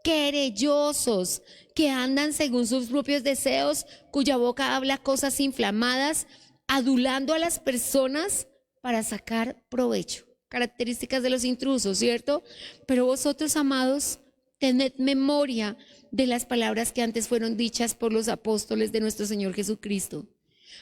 querellosos, que andan según sus propios deseos, cuya boca habla cosas inflamadas, adulando a las personas para sacar provecho. Características de los intrusos, ¿cierto? Pero vosotros, amados, tened memoria de las palabras que antes fueron dichas por los apóstoles de nuestro Señor Jesucristo.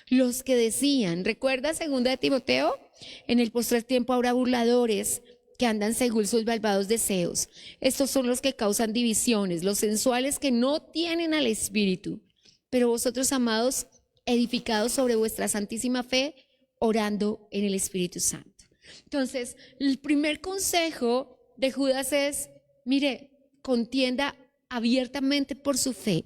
Los que decían, ¿recuerda 2 de Timoteo? En el postrer tiempo habrá burladores que andan según sus malvados deseos. Estos son los que causan divisiones, los sensuales que no tienen al Espíritu. Pero vosotros, amados, edificados sobre vuestra santísima fe, orando en el Espíritu Santo. Entonces, el primer consejo de Judas es, mire, contienda abiertamente por su fe.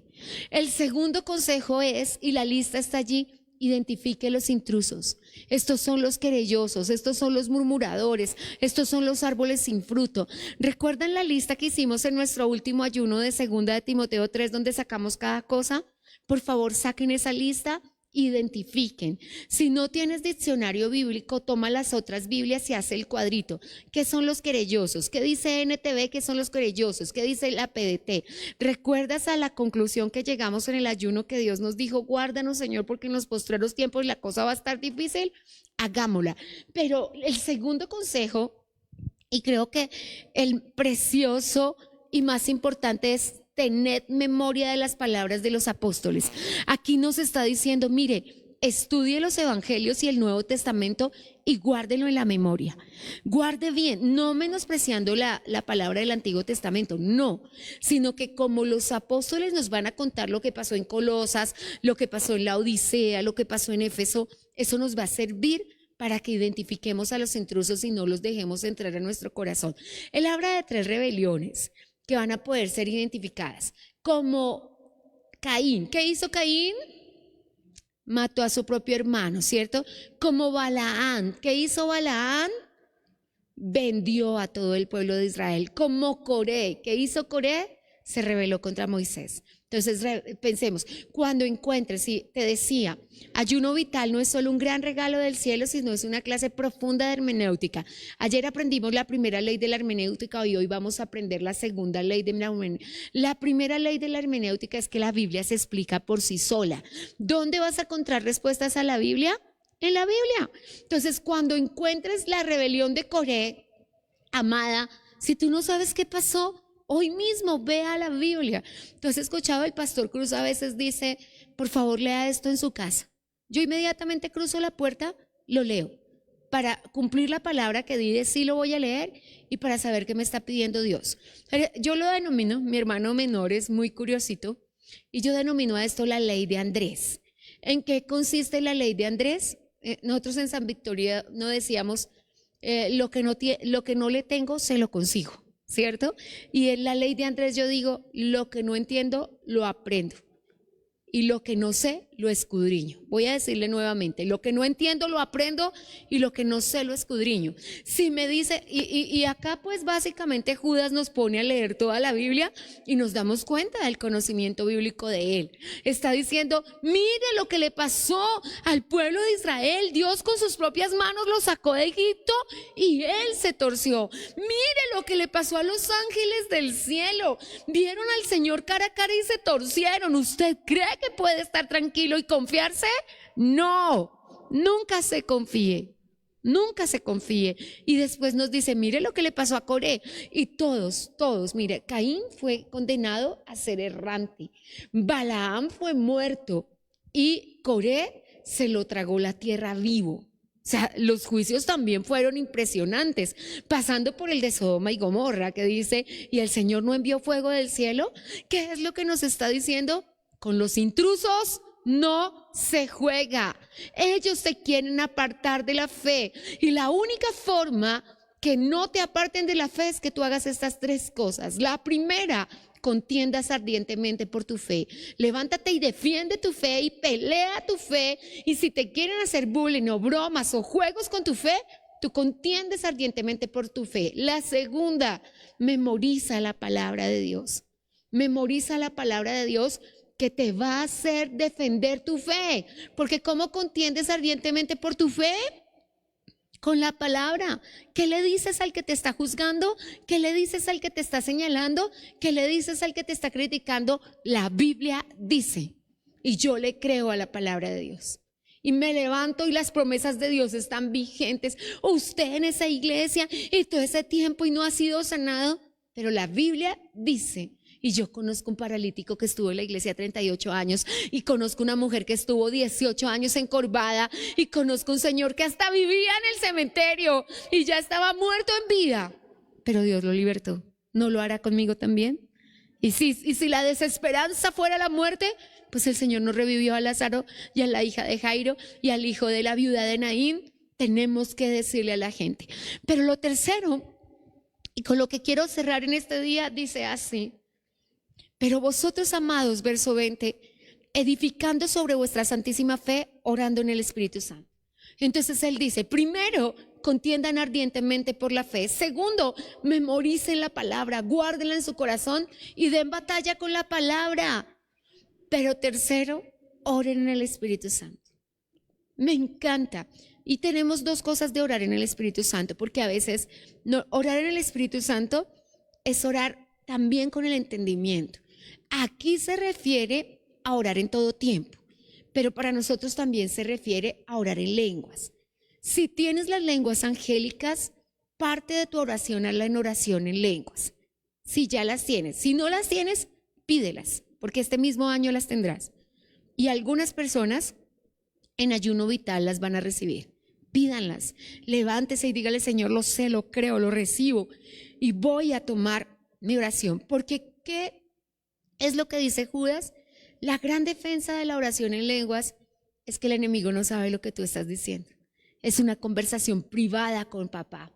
El segundo consejo es, y la lista está allí, identifique los intrusos. Estos son los querellosos, estos son los murmuradores, estos son los árboles sin fruto. ¿Recuerdan la lista que hicimos en nuestro último ayuno de 2 de Timoteo 3, donde sacamos cada cosa? Por favor, saquen esa lista, identifiquen. Si no tienes diccionario bíblico, toma las otras Biblias y hace el cuadrito. ¿Qué son los querellosos? ¿Qué dice NTV? ¿Qué son los querellosos? ¿Qué dice la PDT? ¿Recuerdas a la conclusión que llegamos en el ayuno que Dios nos dijo, guárdanos, Señor, porque en los postreros tiempos la cosa va a estar difícil? Hagámosla. Pero el segundo consejo, y creo que el precioso y más importante, es tened memoria de las palabras de los apóstoles. Aquí nos está diciendo, mire, estudie los evangelios y el Nuevo Testamento y guárdelo en la memoria. Guarde bien, no menospreciando la palabra del Antiguo Testamento, no, sino que como los apóstoles nos van a contar lo que pasó en Colosas, lo que pasó en la Odisea, lo que pasó en Éfeso, eso nos va a servir para que identifiquemos a los intrusos y no los dejemos entrar a nuestro corazón. Él habla de 3 rebeliones que van a poder ser identificadas, como Caín. ¿Qué hizo Caín? Mató a su propio hermano, ¿cierto? Como Balaán. ¿Qué hizo Balaán? Vendió a todo el pueblo de Israel. Como Coré. ¿Qué hizo Coré? Se rebeló contra Moisés. Entonces pensemos, cuando encuentres, si te decía, ayuno vital no es solo un gran regalo del cielo, sino es una clase profunda de hermenéutica. Ayer aprendimos la primera ley de la hermenéutica y hoy vamos a aprender la segunda ley de la hermenéutica. La primera ley de la hermenéutica es que la Biblia se explica por sí sola. ¿Dónde vas a encontrar respuestas a la Biblia? En la Biblia. Entonces, cuando encuentres la rebelión de Coré, amada, si tú no sabes qué pasó, hoy mismo ve a la Biblia. Entonces, he escuchado el pastor Cruz a veces dice, por favor lea esto en su casa. Yo inmediatamente cruzo la puerta, lo leo, para cumplir la palabra que dice, sí lo voy a leer, y para saber qué me está pidiendo Dios. Yo lo denomino, mi hermano menor es muy curiosito, y yo denomino a esto la ley de Andrés. ¿En qué consiste la ley de Andrés? Nosotros en San Victoria no decíamos, lo que no le tengo, se lo consigo. ¿Cierto? Y en la ley de Andrés yo digo, lo que no entiendo, lo aprendo. Y lo que no sé, lo escudriño. Voy a decirle nuevamente, lo que no entiendo, lo aprendo, y lo que no sé, lo escudriño. Si me dice, y acá pues básicamente Judas nos pone a leer toda la Biblia y nos damos cuenta del conocimiento bíblico de él. Está diciendo, mire lo que le pasó al pueblo de Israel. Dios con sus propias manos lo sacó de Egipto y él se torció. Mire lo que le pasó a los ángeles del cielo. Vieron al Señor cara a cara y se torcieron. ¿Usted cree que puede estar tranquilo y confiarse? No, nunca se confíe, nunca se confíe. Y después nos dice, mire lo que le pasó a Coré. Y todos, mire, Caín fue condenado a ser errante, Balaam fue muerto y Coré se lo tragó la tierra vivo. O sea, los juicios también fueron impresionantes, pasando por el de Sodoma y Gomorra, que dice, y el Señor no envió fuego del cielo. ¿Qué es lo que nos está diciendo? Con los intrusos no se juega. Ellos se quieren apartar de la fe. Y la única forma que no te aparten de la fe es que tú hagas estas 3 cosas. La primera, contiendas ardientemente por tu fe. Levántate y defiende tu fe y pelea tu fe. Y si te quieren hacer bullying o bromas o juegos con tu fe, tú contiendes ardientemente por tu fe. La segunda, memoriza la palabra de Dios. Memoriza la palabra de Dios, que te va a hacer defender tu fe. Porque ¿cómo contiendes ardientemente por tu fe? Con la palabra. ¿Qué le dices al que te está juzgando? ¿Qué le dices al que te está señalando? ¿Qué le dices al que te está criticando? La Biblia dice, y yo le creo a la palabra de Dios. Y me levanto y las promesas de Dios están vigentes. Usted en esa iglesia y todo ese tiempo y no ha sido sanado, pero la Biblia dice. Y yo conozco un paralítico que estuvo en la iglesia 38 años, y conozco una mujer que estuvo 18 años encorvada, y conozco un señor que hasta vivía en el cementerio y ya estaba muerto en vida, pero Dios lo libertó. ¿No lo hará conmigo también? Y si la desesperanza fuera la muerte, pues el Señor nos revivió a Lázaro y a la hija de Jairo y al hijo de la viuda de Naín. Tenemos que decirle a la gente. Pero lo tercero, y con lo que quiero cerrar en este día, dice así: pero vosotros, amados, verso 20, edificando sobre vuestra santísima fe, orando en el Espíritu Santo. Entonces él dice, primero, contiendan ardientemente por la fe. Segundo, memoricen la palabra, guárdenla en su corazón y den batalla con la palabra. Pero tercero, oren en el Espíritu Santo. Me encanta. Y tenemos dos cosas de orar en el Espíritu Santo, porque a veces orar en el Espíritu Santo es orar también con el entendimiento. Aquí se refiere a orar en todo tiempo, pero para nosotros también se refiere a orar en lenguas. Si tienes las lenguas angélicas, parte de tu oración hazla en oración en lenguas. Si ya las tienes, si no las tienes, pídelas, porque este mismo año las tendrás. Y algunas personas en ayuno vital las van a recibir. Pídanlas, levántese y dígale, Señor, lo sé, lo creo, lo recibo y voy a tomar mi oración. Porque ¿qué es lo que dice Judas? La gran defensa de la oración en lenguas es que el enemigo no sabe lo que tú estás diciendo. Es una conversación privada con papá.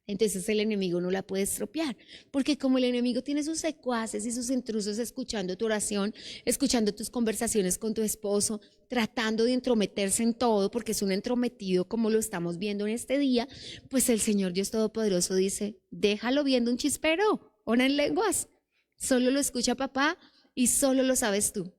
Entonces el enemigo no la puede estropear, porque como el enemigo tiene sus secuaces y sus intrusos escuchando tu oración, escuchando tus conversaciones con tu esposo, tratando de entrometerse en todo, porque es un entrometido como lo estamos viendo en este día, pues el Señor Dios Todopoderoso dice, déjalo viendo un chispero, ora en lenguas, solo lo escucha papá y solo lo sabes tú.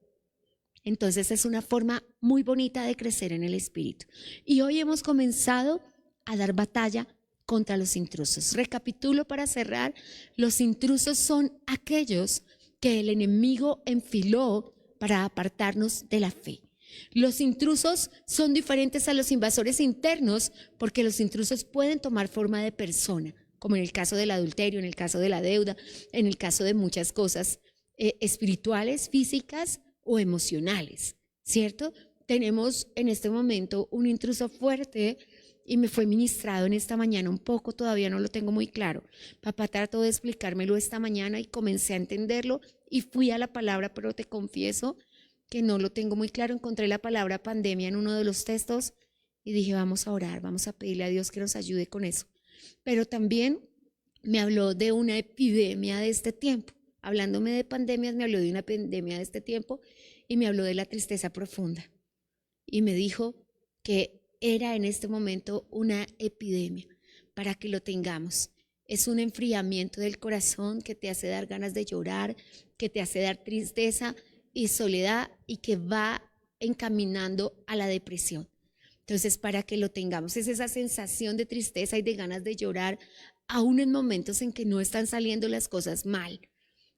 Entonces es una forma muy bonita de crecer en el Espíritu. Y hoy hemos comenzado a dar batalla contra los intrusos. Recapitulo para cerrar, los intrusos son aquellos que el enemigo enfiló para apartarnos de la fe. Los intrusos son diferentes a los invasores internos porque los intrusos pueden tomar forma de persona, como en el caso del adulterio, en el caso de la deuda, en el caso de muchas cosas espirituales, físicas o emocionales, ¿cierto? Tenemos en este momento un intruso fuerte y me fue ministrado en esta mañana un poco, todavía no lo tengo muy claro. Papá trató de explicármelo esta mañana y comencé a entenderlo y fui a la palabra, pero te confieso que no lo tengo muy claro. Encontré la palabra pandemia en uno de los textos y dije, vamos a orar, vamos a pedirle a Dios que nos ayude con eso. Pero también me habló de una epidemia de este tiempo. Hablándome de pandemias, me habló de una epidemia de este tiempo y me habló de la tristeza profunda. Y me dijo que era en este momento una epidemia, para que lo tengamos. Es un enfriamiento del corazón que te hace dar ganas de llorar, que te hace dar tristeza y soledad y que va encaminando a la depresión. Entonces, para que lo tengamos, es esa sensación de tristeza y de ganas de llorar, aún en momentos en que no están saliendo las cosas mal.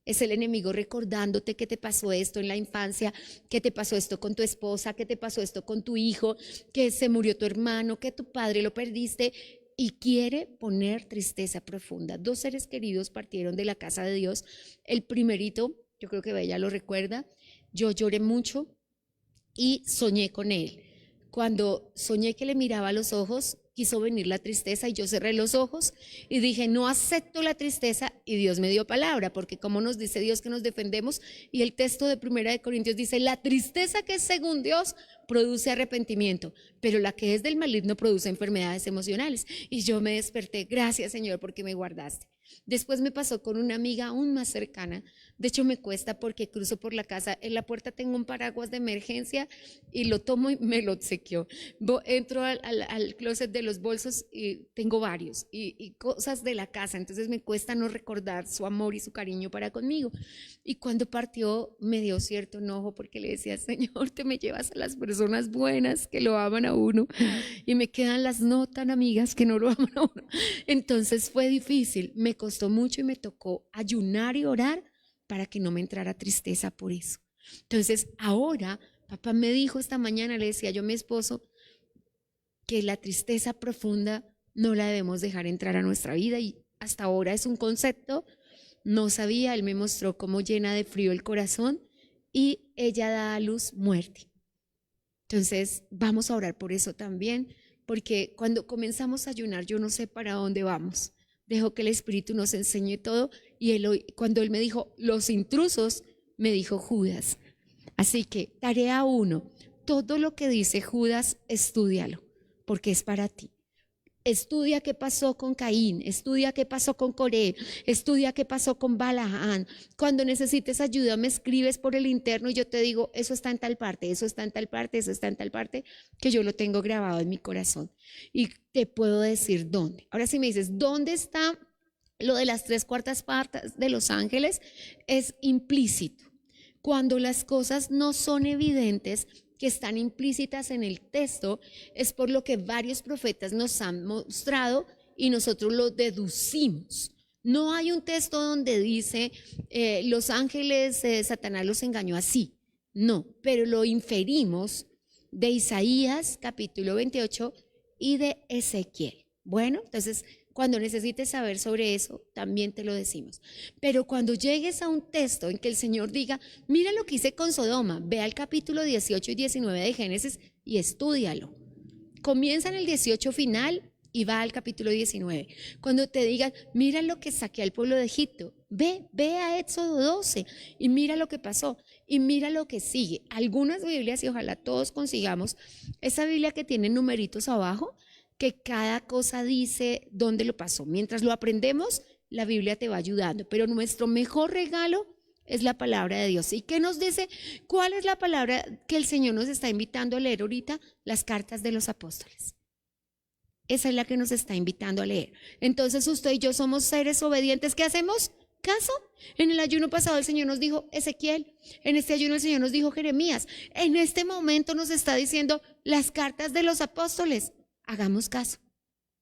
Es el enemigo recordándote que te pasó esto en la infancia, que te pasó esto con tu esposa, que te pasó esto con tu hijo, que se murió tu hermano, que tu padre lo perdiste y quiere poner tristeza profunda. 2 seres queridos partieron de la casa de Dios. El primerito, yo creo que ella lo recuerda, yo lloré mucho y soñé con él. Cuando soñé que le miraba a los ojos, quiso venir la tristeza y yo cerré los ojos y dije, no acepto la tristeza, y Dios me dio palabra, porque como nos dice Dios que nos defendemos, y el texto de 1 Corintios dice, la tristeza que es según Dios produce arrepentimiento, pero la que es del maligno produce enfermedades emocionales. Y yo me desperté, gracias Señor porque me guardaste. Después me pasó con una amiga aún más cercana. De hecho me cuesta porque cruzo por la casa, en la puerta tengo un paraguas de emergencia y lo tomo y me lo obsequió. Entro al closet de los bolsos y tengo varios y cosas de la casa, entonces me cuesta no recordar su amor y su cariño para conmigo. Y cuando partió me dio cierto enojo porque le decía, Señor, te me llevas a las personas buenas que lo aman a uno y me quedan las no tan amigas que no lo aman a uno. Entonces fue difícil, me costó mucho y me tocó ayunar y orar para que no me entrara tristeza por eso. Entonces ahora papá me dijo esta mañana, le decía yo a mi esposo, que la tristeza profunda no la debemos dejar entrar a nuestra vida, y hasta ahora es un concepto, no sabía, él me mostró cómo llena de frío el corazón y ella da a luz muerte. Entonces vamos a orar por eso también, porque cuando comenzamos a ayunar yo no sé para dónde vamos. Dejo que el Espíritu nos enseñe todo y cuando él me dijo los intrusos, me dijo Judas. Así que tarea 1, todo lo que dice Judas, estúdialo, porque es para ti. Estudia qué pasó con Caín, estudia qué pasó con Coré, estudia qué pasó con Balaán. Cuando necesites ayuda me escribes por el interno y yo te digo, eso está en tal parte, eso está en tal parte, eso está en tal parte, que yo lo tengo grabado en mi corazón. Y te puedo decir dónde. Ahora si me dices, ¿dónde está lo de las 3/4 partes de los ángeles? Es implícito. Cuando las cosas no son evidentes, que están implícitas en el texto, es por lo que varios profetas nos han mostrado y nosotros lo deducimos. No hay un texto donde dice los ángeles, Satanás los engañó así. No, pero lo inferimos de Isaías capítulo 28 y de Ezequiel. Bueno, entonces cuando necesites saber sobre eso, también te lo decimos. Pero cuando llegues a un texto en que el Señor diga, mira lo que hice con Sodoma, ve al capítulo 18 y 19 de Génesis y estúdialo. Comienza en el 18 final y va al capítulo 19. Cuando te digan, mira lo que saqué al pueblo de Egipto, ve a Éxodo 12 y mira lo que pasó y mira lo que sigue. Algunas Biblias, y ojalá todos consigamos, esa Biblia que tiene numeritos abajo, que cada cosa dice dónde lo pasó. Mientras lo aprendemos, la Biblia te va ayudando, pero nuestro mejor regalo es la palabra de Dios. ¿Y qué nos dice? ¿Cuál es la palabra que el Señor nos está invitando a leer ahorita? Las cartas de los apóstoles. Esa es la que nos está invitando a leer. Entonces usted y yo somos seres obedientes. ¿Qué hacemos? ¿Caso? En el ayuno pasado el Señor nos dijo Ezequiel, en este ayuno el Señor nos dijo Jeremías, en este momento nos está diciendo las cartas de los apóstoles. Hagamos caso,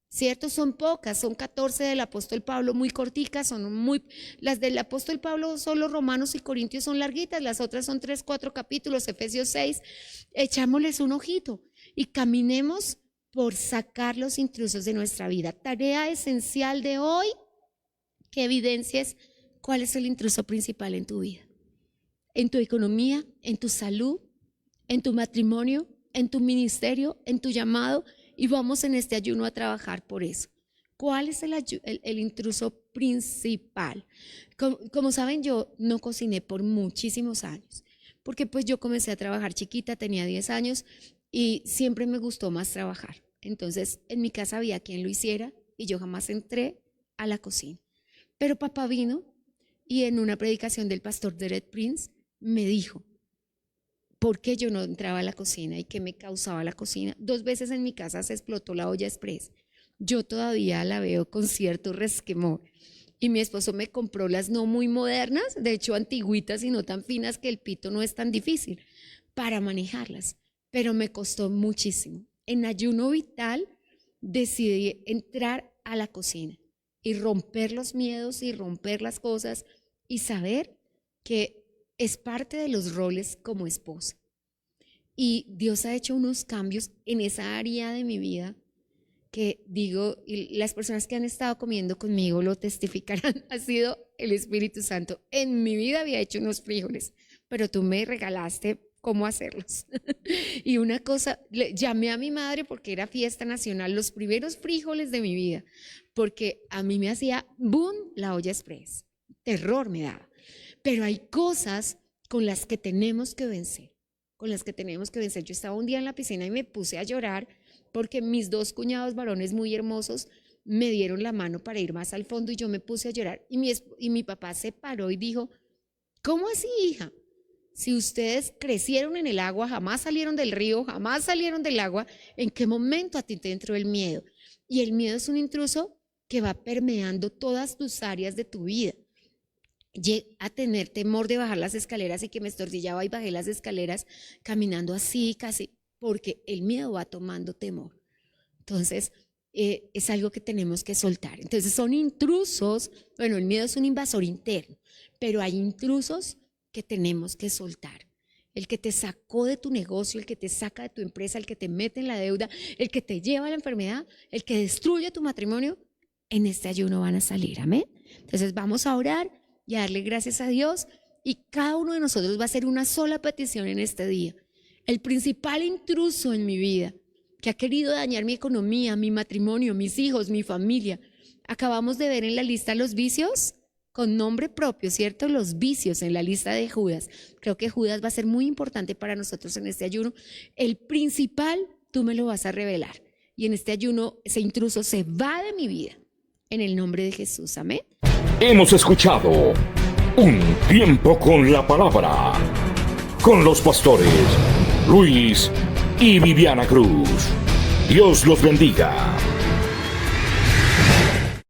¿cierto? Son pocas, son 14 del apóstol Pablo, muy corticas, las del apóstol Pablo, solo Romanos y Corintios son larguitas, las otras son 3, 4 capítulos, Efesios 6, echámosles un ojito y caminemos por sacar los intrusos de nuestra vida. Tarea esencial de hoy, que evidencies cuál es el intruso principal en tu vida, en tu economía, en tu salud, en tu matrimonio, en tu ministerio, en tu llamado. Y vamos en este ayuno a trabajar por eso. ¿Cuál es el intruso principal? Como saben, yo no cociné por muchísimos años, porque pues yo comencé a trabajar chiquita, tenía 10 años y siempre me gustó más trabajar. Entonces en mi casa había quien lo hiciera y yo jamás entré a la cocina. Pero papá vino y en una predicación del pastor Derek Prince me dijo, ¿por qué yo no entraba a la cocina y qué me causaba la cocina? 2 veces en mi casa se explotó la olla express. Yo todavía la veo con cierto resquemor. Y mi esposo me compró las no muy modernas, de hecho antigüitas y no tan finas que el pito no es tan difícil para manejarlas. Pero me costó muchísimo. En ayuno vital decidí entrar a la cocina y romper los miedos y romper las cosas y saber que es parte de los roles como esposa. Y Dios ha hecho unos cambios en esa área de mi vida que digo, y las personas que han estado comiendo conmigo lo testificarán, ha sido el Espíritu Santo. En mi vida había hecho unos frijoles, pero tú me regalaste cómo hacerlos. Y una cosa, llamé a mi madre porque era fiesta nacional, los primeros frijoles de mi vida, porque a mí me hacía boom la olla express, terror me daba. Pero hay cosas con las que tenemos que vencer, con las que tenemos que vencer. Yo estaba un día en la piscina y me puse a llorar porque mis 2 cuñados varones muy hermosos me dieron la mano para ir más al fondo y yo me puse a llorar. Y mi papá se paró y dijo, ¿cómo así, hija? Si ustedes crecieron en el agua, jamás salieron del río, jamás salieron del agua, ¿en qué momento a ti te entró el miedo? Y el miedo es un intruso que va permeando todas tus áreas de tu vida. Llegué a tener temor de bajar las escaleras y que me estorcillaba y bajé las escaleras caminando así casi, porque el miedo va tomando temor. Entonces, es algo que tenemos que soltar. Entonces, son intrusos, bueno, el miedo es un invasor interno, pero hay intrusos que tenemos que soltar. El que te sacó de tu negocio, el que te saca de tu empresa, el que te mete en la deuda, el que te lleva a la enfermedad, el que destruye tu matrimonio, en este ayuno van a salir, amén. Entonces, vamos a orar y a darle gracias a Dios y cada uno de nosotros va a hacer una sola petición en este día. El principal intruso en mi vida que ha querido dañar mi economía, mi matrimonio, mis hijos, mi familia. Acabamos de ver en la lista los vicios con nombre propio, ¿cierto? Los vicios en la lista de Judas. Creo que Judas va a ser muy importante para nosotros en este ayuno. El principal, tú me lo vas a revelar. y en este ayuno ese intruso se va de mi vida. En el nombre de Jesús, amén. Hemos escuchado Un Tiempo con la Palabra, con los pastores Luis y Viviana Cruz. Dios los bendiga.